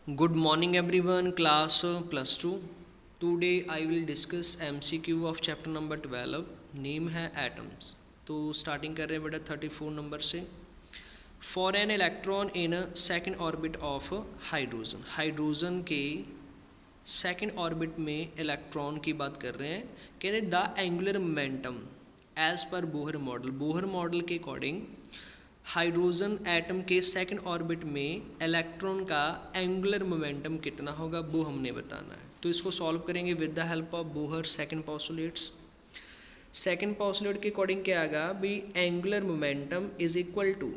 Good morning everyone, class plus 2. Today I will discuss MCQ of chapter number 12. Name है atoms. तो starting कर रहे हैं बेटा 34 नंबर से। For an electron in second orbit of hydrogen, hydrogen के second orbit में electron की बात कर रहे हैं। कहते हैं the angular momentum as per Bohr model, Bohr model के अकॉर्डिंग हाइड्रोजन एटम के सेकंड ऑर्बिट में इलेक्ट्रॉन का एंगुलर मोमेंटम कितना होगा वो हमने बताना है। तो इसको सॉल्व करेंगे with the help of Bohr second postulates. Second postulate के अकॉर्डिंग क्या आएगा भी, angular momentum is equal to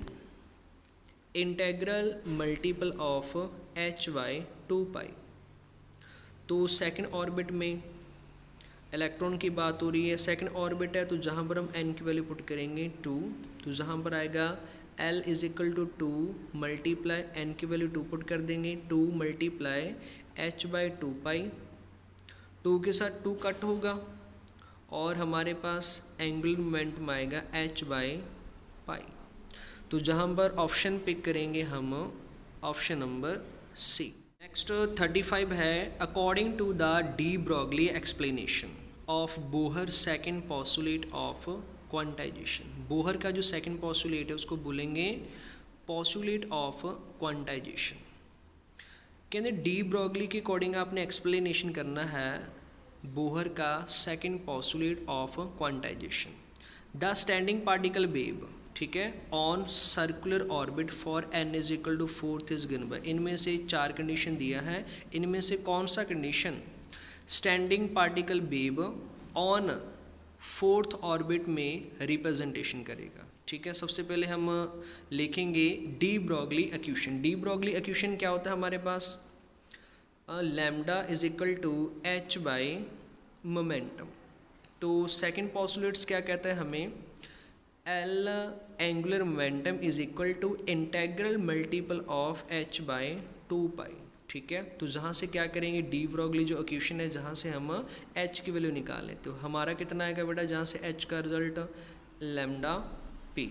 integral multiple of h by 2 pi. तो सेकंड ऑर्बिट में इलेक्ट्रॉन की बात हो रही है, सेकंड ऑर्बिट है, तो जहाँ पर हम एन की वैल्यू पुट करेंगे 2, तो जहाँ पर आएगा L is equal to 2 multiply n की वैल्यू 2 पुट कर देंगे, 2 मल्टीप्लाई एच बाई 2 पाई, 2 के साथ 2 कट होगा और हमारे पास एंगुलर मोमेंटम आएगा h बाई पाई। तो जहाँ पर ऑप्शन पिक करेंगे हम ऑप्शन नंबर सी। नेक्स्ट 35 है, according to the de Broglie explanation of Bohr second postulate of quantization. Bohr का जो सेकेंड पोस्टुलेट है उसको बोलेंगे पोस्टुलेट ऑफ क्वांटाइजेशन। कहते डी ब्रॉगली के अकॉर्डिंग आपने एक्सप्लेनेशन करना है बोहर का second postulate of quantization. The standing particle wave, ठीक है, on circular orbit for n is equal to 4 is given by. इनमें से 4 कंडीशन दिया है, इनमें से कौन सा condition standing particle wave on 4th orbit में रिप्रेजेंटेशन करेगा। ठीक है, सबसे पहले हम लिखेंगे de Broglie equation. De Broglie equation क्या होता है हमारे पास, lambda is equal to h by momentum. तो सेकंड पोस्टुलेट्स क्या कहता है हमें, L angular momentum is equal to integral multiple of h by 2 pi. ठीक है, तो जहाँ से क्या करेंगे डी ब्रॉगली जो इक्वेशन है जहाँ से हम एच की वैल्यू निकालें, तो हमारा कितना आएगा बेटा, जहाँ से एच का रिजल्ट लैम्डा पी,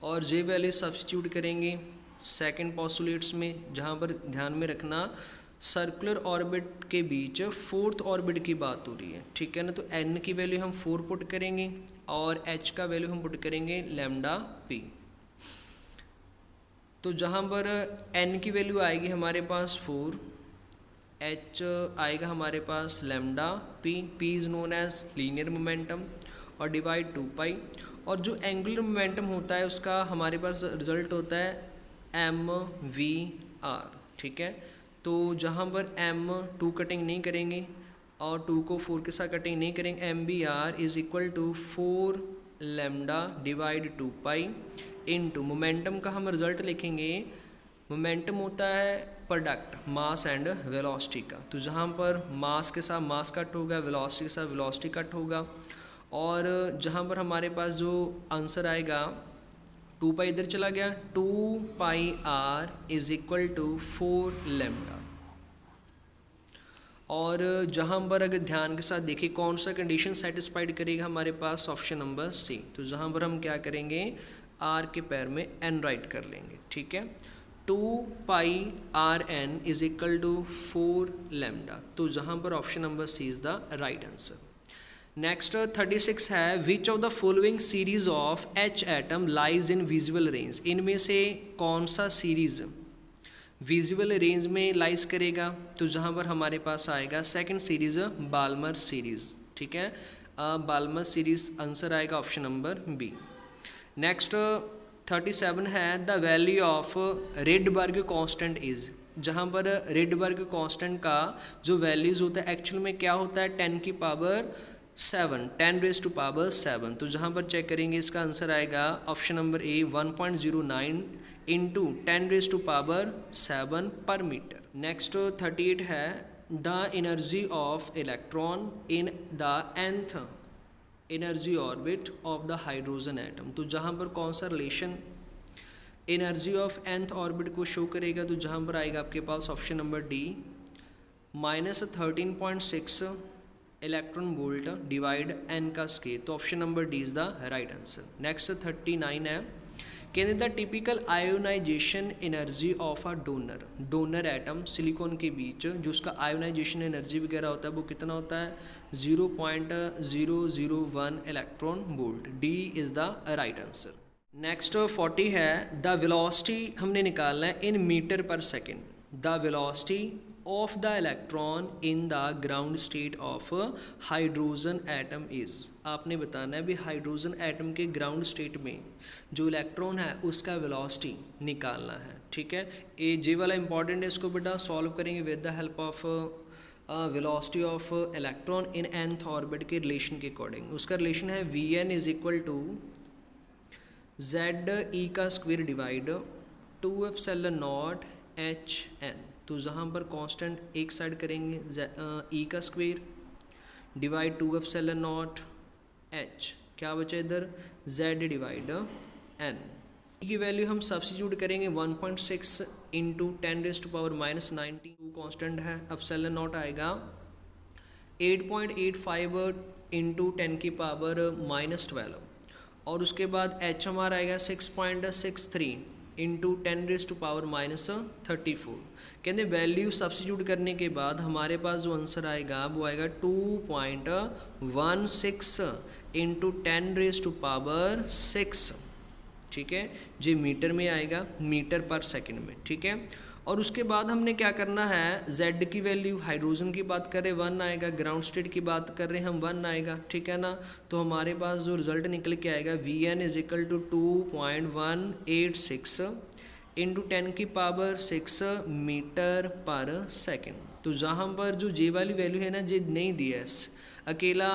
और जे वैल्यू सब्स्टिट्यूट करेंगे सेकंड पोस्टुलेट्स में, जहाँ पर ध्यान में रखना सर्कुलर ऑर्बिट के बीच 4th ऑर्बिट की बात हो रही है। ठीक है ना, तो एन की वैल्यू हम 4 पुट करेंगे और एच का वैल्यू हम पुट करेंगे लैम्डा पी। तो जहाँ पर एन की वैल्यू आएगी हमारे पास 4, एच आएगा हमारे पास lambda p, p is known as linear momentum, और डिवाइड 2 पाई, और जो एंगुलर मोमेंटम होता है उसका हमारे पास रिजल्ट होता है एम वी आर। ठीक है, तो जहाँ पर एम 2 कटिंग नहीं करेंगे और 2 को 4 के साथ कटिंग नहीं करेंगे, m v r is equal to 4 lambda divide 2 pi into momentum का हम रिजल्ट लिखेंगे। मोमेंटम होता है प्रोडक्ट मास एंड वेलोसिटी का, तो जहाँ पर मास के साथ मास कट होगा, वेलोसिटी के साथ वेलोसिटी कट होगा, और जहाँ पर हमारे पास जो आंसर आएगा 2 पाई इधर चला गया, 2 pi r is equal to 4 lambda. और जहाँ पर अगर ध्यान के साथ देखिए कौन सा कंडीशन सेटिस्फाइड करेगा हमारे पास ऑप्शन नंबर सी। तो जहाँ पर हम क्या करेंगे आर के पैर में एन राइट कर लेंगे। ठीक है, 2 pi r n is equal to 4 lambda, तो जहाँ पर option number C is the right answer. Next 36 है, which of the following series of h atom lies in visual range. इनमें से कौन सा सीरीज विजुअल रेंज में लाइज करेगा, तो जहाँ पर हमारे पास आएगा सेकंड सीरीज बाल्मर सीरीज। ठीक है, बाल्मर सीरीज आंसर आएगा ऑप्शन नंबर बी। नेक्स्ट 37 है, the value of Rydberg constant is. जहाँ पर रेडबर्ग कांस्टेंट का जो वैल्यूज होता है एक्चुअल में क्या होता है 10 की पावर 7, 10 रेज टू पावर 7। तो जहाँ पर चेक करेंगे इसका आंसर आएगा option number A 1.09 into 10 raise to power 7 per metre. Next 38 है, the energy of electron in the nth energy orbit of the hydrogen atom. तो जहाँ पर कौन सा relation energy of nth orbit को शो करेगा, तो जहाँ पर आएगा आपके पास option number D -13.6 electron volt divide n का स्केयर, तो option number D is the right answer. Next 39 है, कहते the typical ionization energy of a donor atom silicon के बीच जो उसका आयोनाइजेशन एनर्जी वगैरह होता है वो कितना होता है 0.001 electron volt. D is the right answer. Next 40 है द वेलोसिटी हमने निकालना है in metre per second. The velocity of the electron in the ground state of hydrogen atom is, आपने बताना है भी हाइड्रोजन एटम के ग्राउंड स्टेट में जो इलेक्ट्रॉन है उसका वेलोसिटी निकालना है। ठीक है, ये जे वाला इंपॉर्टेंट है, इसको बेटा सॉल्व करेंगे with the help of velocity of electron in nth orbit के रिलेशन के अकॉर्डिंग। उसका रिलेशन है Vn is equal to ZE का स्क्वायर डिवाइड 2ε0 HN। तो जहाँ पर कांस्टेंट एक साइड करेंगे E का स्क्वायर डिवाइड 2ε0 H, क्या बचा इधर Z डिवाइड N। की वैल्यू हम सब्स्टिट्यूट करेंगे 1.6 इंटू 10⁻⁻⁹, कांस्टेंट है। अब ε0 आएगा 8.85 इंटू 10⁻⁻12 और उसके बाद H हमारा आएगा 6.63 इंटू 10⁻⁻34। कहते वैल्यू सब्स्टिट्यूट करने के बाद हमारे पास जो आंसर आएगा वो आएगा 2.16 इंटू 10⁻6। ठीक है, जो मीटर में आएगा, मीटर पर सेकंड में। ठीक है, और उसके बाद हमने क्या करना है, Z की वैल्यू हाइड्रोजन की बात कर रहे 1 आएगा, ग्राउंड स्टेट की बात कर रहे हैं हम 1 आएगा। ठीक है ना, तो हमारे पास जो रिजल्ट निकल के आएगा Vn is equal to 2.186 into 10⁻6 metre per second. तो जहाँ पर जो जे वाली वैल्यू है ना, जे नहीं दिया है, अकेला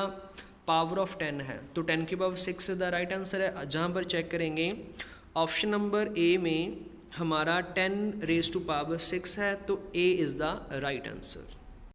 पावर ऑफ 10 है, तो 10⁻6 द राइट आंसर है। जहाँ पर चेक करेंगे ऑप्शन नंबर ए में हमारा 10⁻6 है, तो A is the right answer.